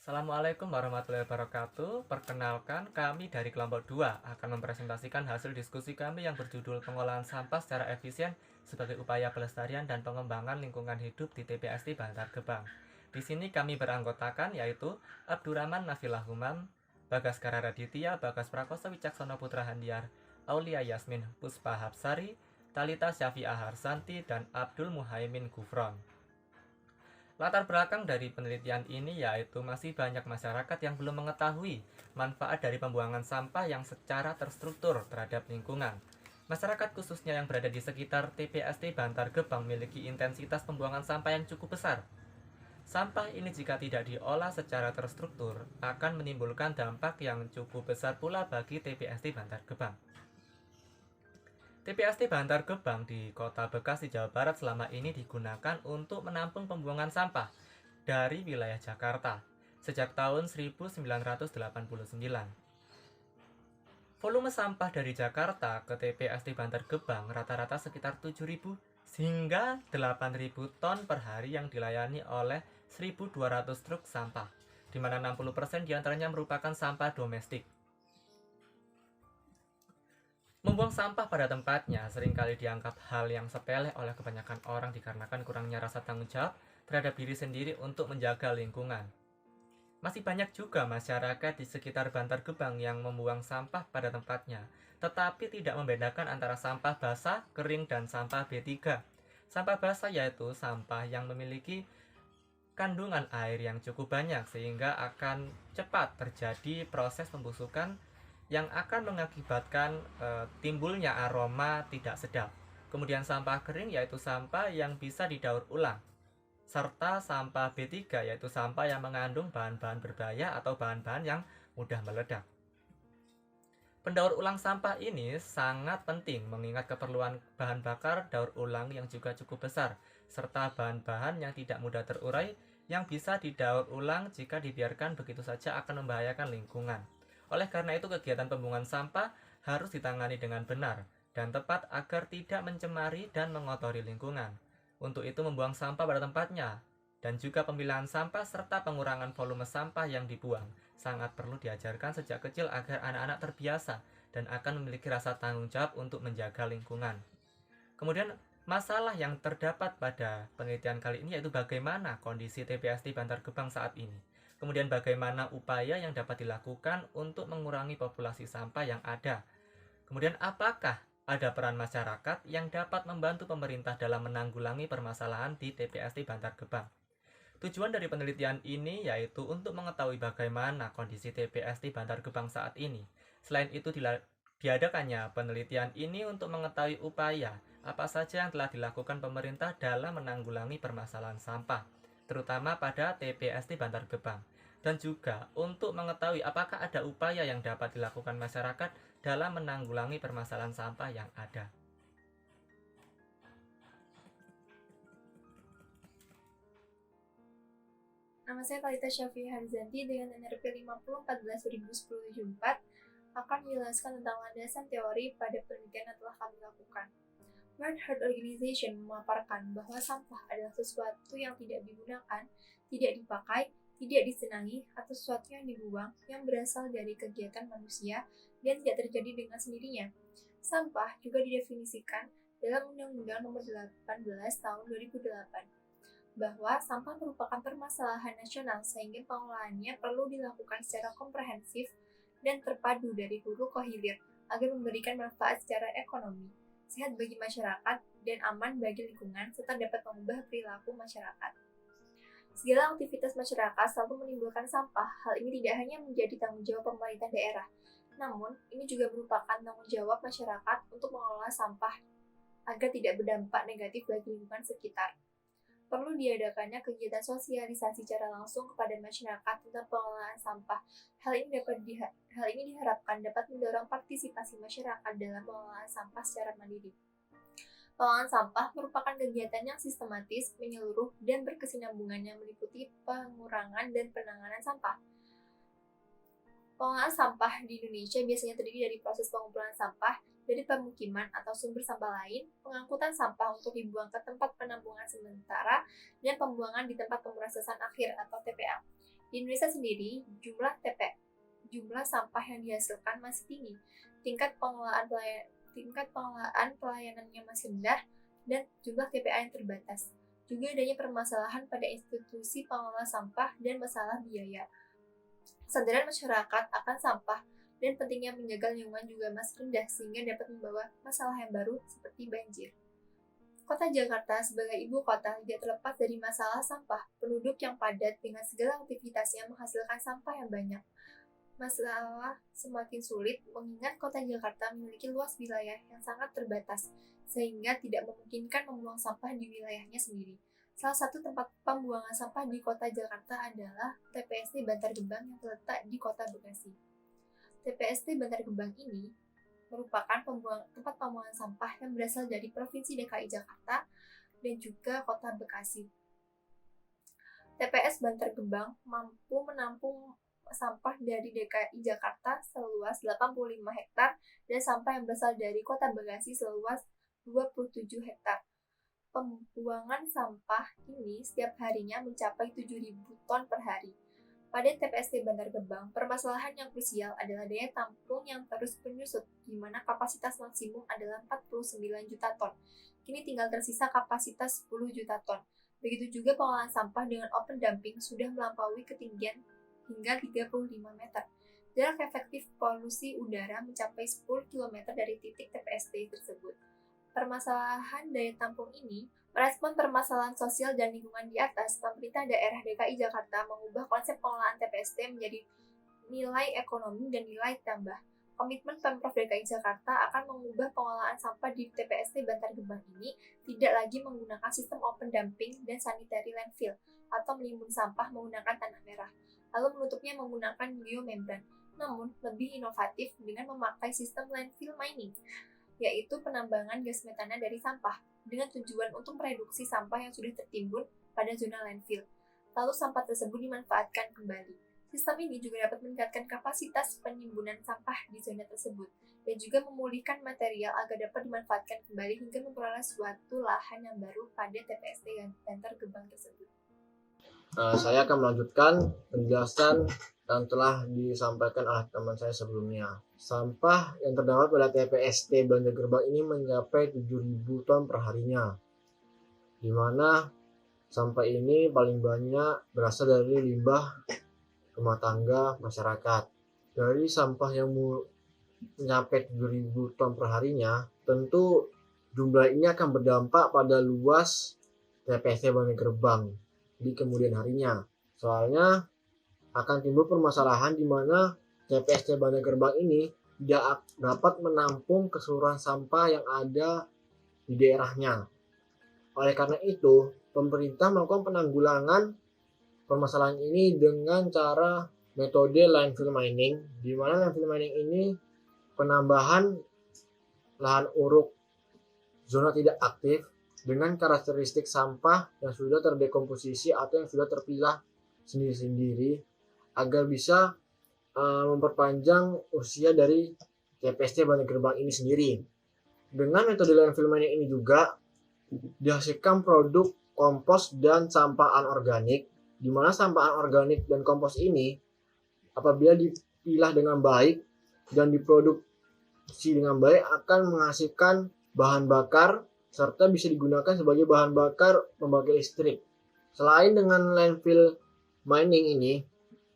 Assalamualaikum warahmatullahi wabarakatuh. Perkenalkan, kami dari kelompok 2 akan mempresentasikan hasil diskusi kami yang berjudul pengolahan sampah secara efisien sebagai upaya pelestarian dan pengembangan lingkungan hidup di TPST Bantar Gebang. Di sini kami beranggotakan yaitu Abdurrahman Nafilah Humam, Bagaskara Raditya, Bagas Prakoso Wicaksono Putra Handiar, Aulia Yasmin Puspa Hapsari, Talita Syafi'ah Harsanti, dan Abdul Muhaimin Gufron. Latar belakang dari penelitian ini yaitu masih banyak masyarakat yang belum mengetahui manfaat dari pembuangan sampah yang secara terstruktur terhadap lingkungan. Masyarakat khususnya yang berada di sekitar TPST Bantar Gebang memiliki intensitas pembuangan sampah yang cukup besar. Sampah ini jika tidak diolah secara terstruktur akan menimbulkan dampak yang cukup besar pula bagi TPST Bantar Gebang. TPST Bantar Gebang di Kota Bekasi, Jawa Barat selama ini digunakan untuk menampung pembuangan sampah dari wilayah Jakarta sejak tahun 1989. Volume sampah dari Jakarta ke TPST Bantar Gebang rata-rata sekitar 7.000 hingga 8.000 ton per hari yang dilayani oleh 1.200 truk sampah, di mana 60% diantaranya merupakan sampah domestik. Membuang sampah pada tempatnya seringkali dianggap hal yang sepele oleh kebanyakan orang dikarenakan kurangnya rasa tanggung jawab terhadap diri sendiri untuk menjaga lingkungan. Masih banyak juga masyarakat di sekitar Bantar Gebang yang membuang sampah pada tempatnya, tetapi tidak membedakan antara sampah basah, kering, dan sampah B3. Sampah basah yaitu sampah yang memiliki kandungan air yang cukup banyak sehingga akan cepat terjadi proses pembusukan yang akan mengakibatkan timbulnya aroma tidak sedap. Kemudian sampah kering yaitu sampah yang bisa didaur ulang. Serta sampah B3 yaitu sampah yang mengandung bahan-bahan berbahaya atau bahan-bahan yang mudah meledak. Pendaur ulang sampah ini sangat penting mengingat keperluan bahan bakar daur ulang yang juga cukup besar, serta bahan-bahan yang tidak mudah terurai yang bisa didaur ulang jika dibiarkan begitu saja akan membahayakan lingkungan. Oleh karena itu kegiatan pembuangan sampah harus ditangani dengan benar dan tepat agar tidak mencemari dan mengotori lingkungan. Untuk itu membuang sampah pada tempatnya dan juga pemilahan sampah serta pengurangan volume sampah yang dibuang sangat perlu diajarkan sejak kecil agar anak-anak terbiasa dan akan memiliki rasa tanggung jawab untuk menjaga lingkungan. Kemudian masalah yang terdapat pada penelitian kali ini yaitu bagaimana kondisi TPST Bantar Gebang saat ini. Kemudian bagaimana upaya yang dapat dilakukan untuk mengurangi populasi sampah yang ada. Kemudian apakah ada peran masyarakat yang dapat membantu pemerintah dalam menanggulangi permasalahan di TPST Bantar Gebang. Tujuan dari penelitian ini yaitu untuk mengetahui bagaimana kondisi TPST Bantar Gebang saat ini. Selain itu diadakannya penelitian ini untuk mengetahui upaya apa saja yang telah dilakukan pemerintah dalam menanggulangi permasalahan sampah, terutama pada TPST Bantar Gebang. Dan juga untuk mengetahui apakah ada upaya yang dapat dilakukan masyarakat dalam menanggulangi permasalahan sampah yang ada. Nama saya Talita Syafi'ah Harzanti dengan NRP 5014-2010-74 akan menjelaskan tentang landasan teori pada penelitian yang telah kami lakukan. World Health Organization memaparkan bahwa sampah adalah sesuatu yang tidak digunakan, tidak dipakai, tidak disenangi, atau sesuatu yang dibuang yang berasal dari kegiatan manusia dan tidak terjadi dengan sendirinya. Sampah juga didefinisikan dalam Undang-Undang Nomor 18 Tahun 2008 bahwa sampah merupakan permasalahan nasional sehingga pengolahannya perlu dilakukan secara komprehensif dan terpadu dari hulu ke hilir agar memberikan manfaat secara ekonomi, sehat bagi masyarakat, dan aman bagi lingkungan serta dapat mengubah perilaku masyarakat. Segala aktivitas masyarakat selalu menimbulkan sampah. Hal ini tidak hanya menjadi tanggung jawab pemerintah daerah, namun ini juga merupakan tanggung jawab masyarakat untuk mengelola sampah agar tidak berdampak negatif bagi lingkungan sekitar. Perlu diadakannya kegiatan sosialisasi secara langsung kepada masyarakat tentang pengelolaan sampah. Hal ini diharapkan dapat mendorong partisipasi masyarakat dalam pengelolaan sampah secara mandiri. Pengelolaan sampah merupakan kegiatan yang sistematis, menyeluruh, dan berkesinambungan yang meliputi pengurangan dan penanganan sampah. Pengelolaan sampah di Indonesia biasanya terdiri dari proses pengumpulan sampah dari pemukiman atau sumber sampah lain, pengangkutan sampah untuk dibuang ke tempat penampungan sementara, dan pembuangan di tempat pemrosesan akhir atau TPA. Di Indonesia sendiri, jumlah sampah yang dihasilkan masih tinggi, tingkat pengelolaan pelayanannya masih rendah, dan jumlah TPA yang terbatas. Juga adanya permasalahan pada institusi pengelola sampah dan masalah biaya. Kesadaran masyarakat akan sampah dan pentingnya menjaga lingkungan juga masih rendah sehingga dapat membawa masalah yang baru seperti banjir. Kota Jakarta sebagai ibu kota tidak terlepas dari masalah sampah. Penduduk yang padat dengan segala aktivitasnya menghasilkan sampah yang banyak. Masalah semakin sulit mengingat kota Jakarta memiliki luas wilayah yang sangat terbatas, sehingga tidak memungkinkan membuang sampah di wilayahnya sendiri. Salah satu tempat pembuangan sampah di kota Jakarta adalah TPST Bantar Gebang yang terletak di kota Bekasi. TPST Bantar Gebang ini merupakan tempat pembuangan sampah yang berasal dari Provinsi DKI Jakarta dan juga kota Bekasi. TPS Bantar Gebang mampu menampung sampah dari DKI Jakarta seluas 85 hektar dan sampah yang berasal dari kota Bekasi seluas 27 hektar. Pembuangan sampah ini setiap harinya mencapai 7.000 ton per hari. Pada TPST Bantar Gebang, permasalahan yang krusial adalah daya tampung yang terus menyusut, di mana kapasitas maksimum adalah 49 juta ton. Kini tinggal tersisa kapasitas 10 juta ton. Begitu juga pengolahan sampah dengan open dumping sudah melampaui ketinggian hingga 35 meter. Jarak efektif polusi udara mencapai 10 km dari titik TPST tersebut. Permasalahan daya tampung ini merespon permasalahan sosial dan lingkungan di atas. Pemerintah daerah DKI Jakarta mengubah konsep pengelolaan TPST menjadi nilai ekonomi dan nilai tambah. Komitmen Pemprov DKI Jakarta akan mengubah pengelolaan sampah di TPST Bantar Gebang ini tidak lagi menggunakan sistem open dumping dan sanitary landfill atau menimbun sampah menggunakan tanah merah, lalu menutupnya menggunakan geomembran, namun lebih inovatif dengan memakai sistem landfill mining, yaitu penambangan gas metana dari sampah, dengan tujuan untuk mereduksi sampah yang sudah tertimbun pada zona landfill. Lalu sampah tersebut dimanfaatkan kembali. Sistem ini juga dapat meningkatkan kapasitas penimbunan sampah di zona tersebut, dan juga memulihkan material agar dapat dimanfaatkan kembali hingga memperoleh suatu lahan yang baru pada TPST Bantar Gebang tersebut. Saya akan melanjutkan penjelasan yang telah disampaikan oleh teman saya sebelumnya. Sampah yang terdapat pada TPST Bantar Gebang ini mencapai 7.000 ton per harinya, di mana sampah ini paling banyak berasal dari limbah rumah tangga masyarakat. Dari sampah yang mencapai 7.000 ton per harinya, tentu jumlah ini akan berdampak pada luas TPST Bantar Gebang di kemudian harinya. Soalnya akan timbul permasalahan di mana TPST Bantar Gebang ini tidak dapat menampung keseluruhan sampah yang ada di daerahnya. Oleh karena itu, pemerintah melakukan penanggulangan permasalahan ini dengan cara metode landfill mining, di mana landfill mining ini penambahan lahan uruk zona tidak aktif dengan karakteristik sampah yang sudah terdekomposisi atau yang sudah terpilah sendiri-sendiri agar bisa memperpanjang usia dari TPST Bantar Gebang ini sendiri. Dengan metode landfill mining ini juga dihasilkan produk kompos dan sampah anorganik, di mana sampah anorganik dan kompos ini apabila dipilah dengan baik dan diproduksi dengan baik akan menghasilkan bahan bakar serta bisa digunakan sebagai bahan bakar pembangkit listrik. Selain dengan landfill mining ini,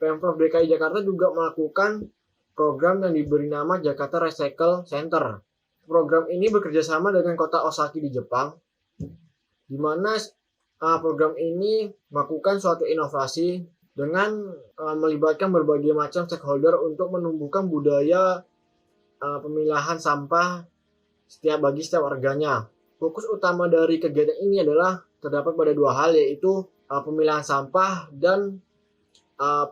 Pemprov DKI Jakarta juga melakukan program yang diberi nama Jakarta Recycle Center. Program ini bekerjasama dengan kota Osaka di Jepang, di mana program ini melakukan suatu inovasi dengan melibatkan berbagai macam stakeholder untuk menumbuhkan budaya pemilahan sampah bagi setiap warganya. Fokus utama dari kegiatan ini adalah terdapat pada dua hal, yaitu pemilahan sampah dan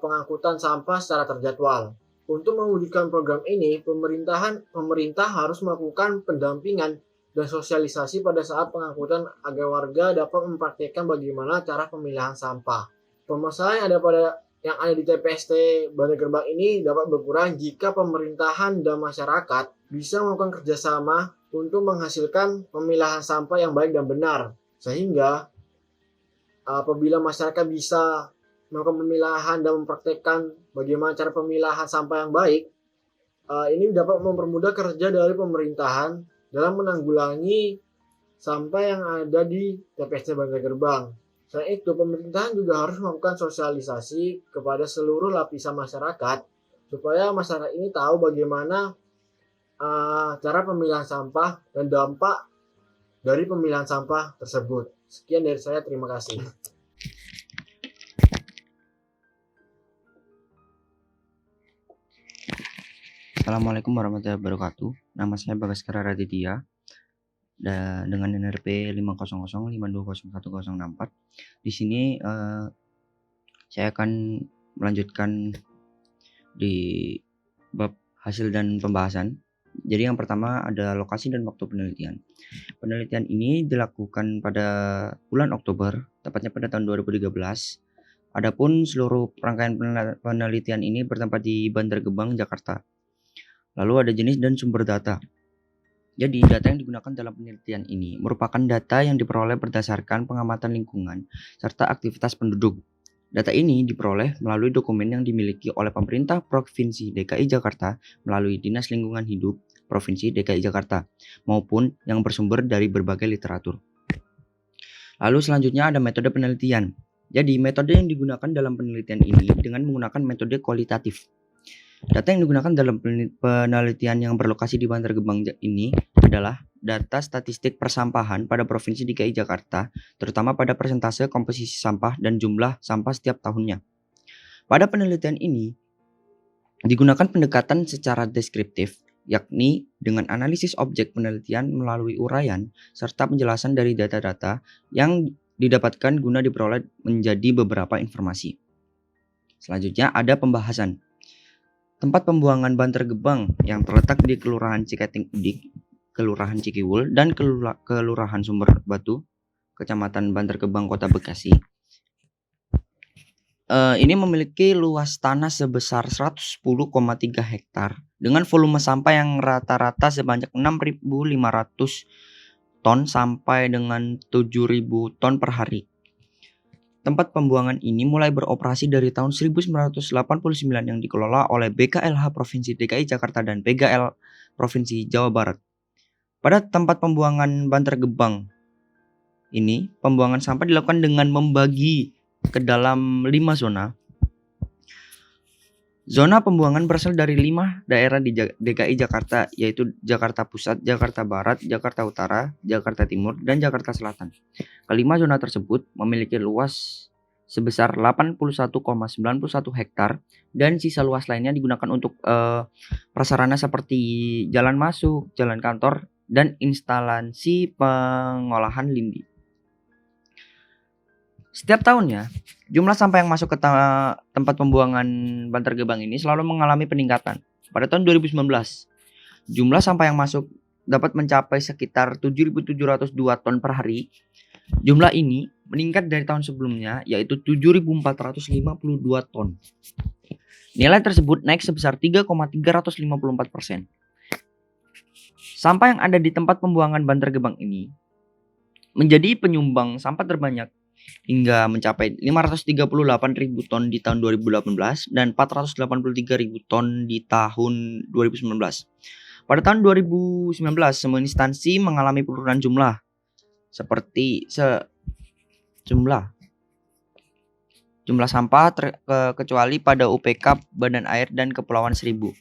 pengangkutan sampah secara terjadwal. Untuk mewujudkan program ini, pemerintah harus melakukan pendampingan dan sosialisasi pada saat pengangkutan agar warga dapat mempraktikkan bagaimana cara pemilahan sampah. Permasalahan yang ada di TPST Bantar Gebang ini dapat berkurang jika pemerintahan dan masyarakat bisa melakukan kerjasama untuk menghasilkan pemilahan sampah yang baik dan benar. Sehingga apabila masyarakat bisa melakukan pemilahan dan mempraktekkan bagaimana cara pemilahan sampah yang baik, ini dapat mempermudah kerja dari pemerintahan dalam menanggulangi sampah yang ada di TPST Bantar Gebang. Selain itu, pemerintahan juga harus melakukan sosialisasi kepada seluruh lapisan masyarakat supaya masyarakat ini tahu bagaimana cara pemilahan sampah dan dampak dari pemilahan sampah tersebut. Sekian dari saya, terima kasih. Assalamualaikum warahmatullahi wabarakatuh. Nama saya Bagaskara Raditya dengan NRP 50052011064. Di sini saya akan melanjutkan di bab hasil dan pembahasan. Jadi yang pertama ada lokasi dan waktu penelitian. Penelitian ini dilakukan pada bulan Oktober, tepatnya pada tahun 2013. Adapun seluruh rangkaian penelitian ini bertempat di Bantar Gebang, Jakarta. Lalu ada jenis dan sumber data. Jadi data yang digunakan dalam penelitian ini merupakan data yang diperoleh berdasarkan pengamatan lingkungan serta aktivitas penduduk. Data ini diperoleh melalui dokumen yang dimiliki oleh pemerintah Provinsi DKI Jakarta melalui Dinas Lingkungan Hidup Provinsi DKI Jakarta maupun yang bersumber dari berbagai literatur. Lalu selanjutnya ada metode penelitian. Jadi metode yang digunakan dalam penelitian ini dengan menggunakan metode kualitatif. Data yang digunakan dalam penelitian yang berlokasi di Bantar Gebang ini adalah data statistik persampahan pada Provinsi DKI Jakarta, terutama pada persentase komposisi sampah dan jumlah sampah setiap tahunnya. Pada penelitian ini digunakan pendekatan secara deskriptif, yakni dengan analisis objek penelitian melalui uraian serta penjelasan dari data-data yang didapatkan guna diperoleh menjadi beberapa informasi. Selanjutnya ada pembahasan. Tempat pembuangan Bantar Gebang yang terletak di Kelurahan Ciketing Udik, Kelurahan Cikiwul, dan Kelurahan Sumber Batu, Kecamatan Bantar Gebang, Kota Bekasi. Ini memiliki luas tanah sebesar 110,3 hektar dengan volume sampah yang rata-rata sebanyak 6.500 ton sampai dengan 7.000 ton per hari. Tempat pembuangan ini mulai beroperasi dari tahun 1989 yang dikelola oleh BKLH Provinsi DKI Jakarta dan PGL Provinsi Jawa Barat. Pada tempat pembuangan Bantar Gebang ini, pembuangan sampah dilakukan dengan membagi ke dalam 5 zona. Zona pembuangan berasal dari 5 daerah di DKI Jakarta, yaitu Jakarta Pusat, Jakarta Barat, Jakarta Utara, Jakarta Timur, dan Jakarta Selatan. Kelima zona tersebut memiliki luas sebesar 81,91 hektar dan sisa luas lainnya digunakan untuk prasarana seperti jalan masuk, jalan kantor, dan instalasi pengolahan lindi. Setiap tahunnya, jumlah sampah yang masuk ke tempat pembuangan Bantar Gebang ini selalu mengalami peningkatan. Pada tahun 2019, jumlah sampah yang masuk dapat mencapai sekitar 7.702 ton per hari. Jumlah ini meningkat dari tahun sebelumnya, yaitu 7.452 ton. Nilai tersebut naik sebesar 3,354%. Sampah yang ada di tempat pembuangan Bantar Gebang ini menjadi penyumbang sampah terbanyak hingga mencapai 538.000 ton di tahun 2018 dan 483.000 ton di tahun 2019. Pada tahun 2019, semua instansi mengalami penurunan jumlah seperti jumlah sampah kecuali pada UPK Badan Air dan Kepulauan Seribu.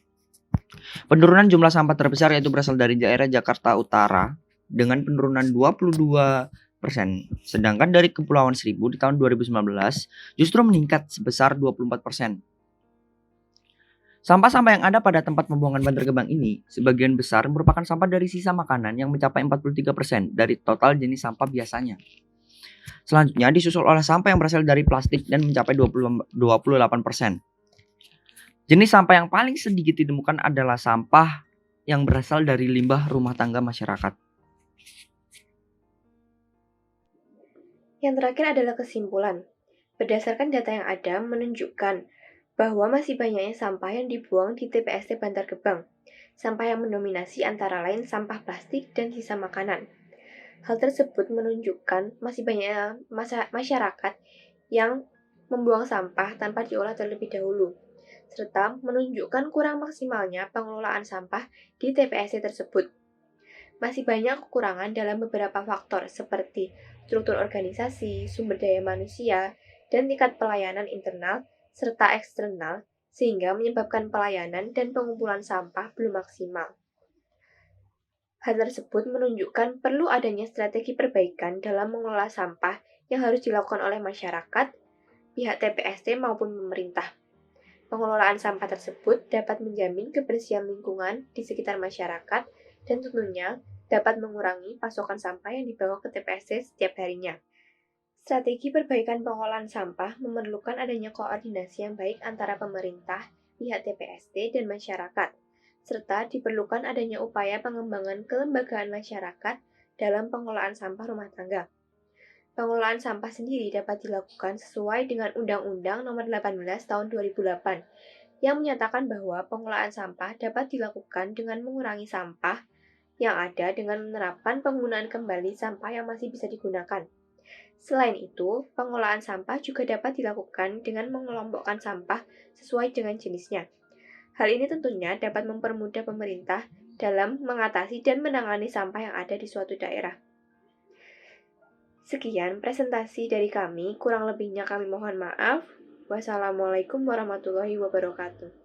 Penurunan jumlah sampah terbesar yaitu berasal dari daerah Jakarta Utara dengan penurunan 22%, sedangkan dari Kepulauan Seribu di tahun 2019 justru meningkat sebesar 24%. Sampah-sampah yang ada pada tempat pembuangan Bantar Gebang ini sebagian besar merupakan sampah dari sisa makanan yang mencapai 43% dari total jenis sampah biasanya. Selanjutnya disusul oleh sampah yang berasal dari plastik dan mencapai 28%. Jenis sampah yang paling sedikit ditemukan adalah sampah yang berasal dari limbah rumah tangga masyarakat. Yang terakhir adalah kesimpulan. Berdasarkan data yang ada menunjukkan bahwa masih banyaknya sampah yang dibuang di TPST Bantar Gebang. Sampah yang mendominasi antara lain sampah plastik dan sisa makanan. Hal tersebut menunjukkan masih banyaknya masyarakat yang membuang sampah tanpa diolah terlebih dahulu, serta menunjukkan kurang maksimalnya pengelolaan sampah di TPST tersebut. Masih banyak kekurangan dalam beberapa faktor seperti struktur organisasi, sumber daya manusia, dan tingkat pelayanan internal serta eksternal sehingga menyebabkan pelayanan dan pengumpulan sampah belum maksimal. Hal tersebut menunjukkan perlu adanya strategi perbaikan dalam mengelola sampah yang harus dilakukan oleh masyarakat, pihak TPST maupun pemerintah. Pengelolaan sampah tersebut dapat menjamin kebersihan lingkungan di sekitar masyarakat dan tentunya dapat mengurangi pasokan sampah yang dibawa ke TPST setiap harinya. Strategi perbaikan pengolahan sampah memerlukan adanya koordinasi yang baik antara pemerintah, pihak TPST, dan masyarakat, serta diperlukan adanya upaya pengembangan kelembagaan masyarakat dalam pengelolaan sampah rumah tangga. Pengelolaan sampah sendiri dapat dilakukan sesuai dengan Undang-Undang Nomor 18 Tahun 2008 yang menyatakan bahwa pengelolaan sampah dapat dilakukan dengan mengurangi sampah yang ada dengan menerapkan penggunaan kembali sampah yang masih bisa digunakan. Selain itu, pengolahan sampah juga dapat dilakukan dengan mengelompokkan sampah sesuai dengan jenisnya. Hal ini tentunya dapat mempermudah pemerintah dalam mengatasi dan menangani sampah yang ada di suatu daerah. Sekian presentasi dari kami, kurang lebihnya kami mohon maaf. Wassalamualaikum warahmatullahi wabarakatuh.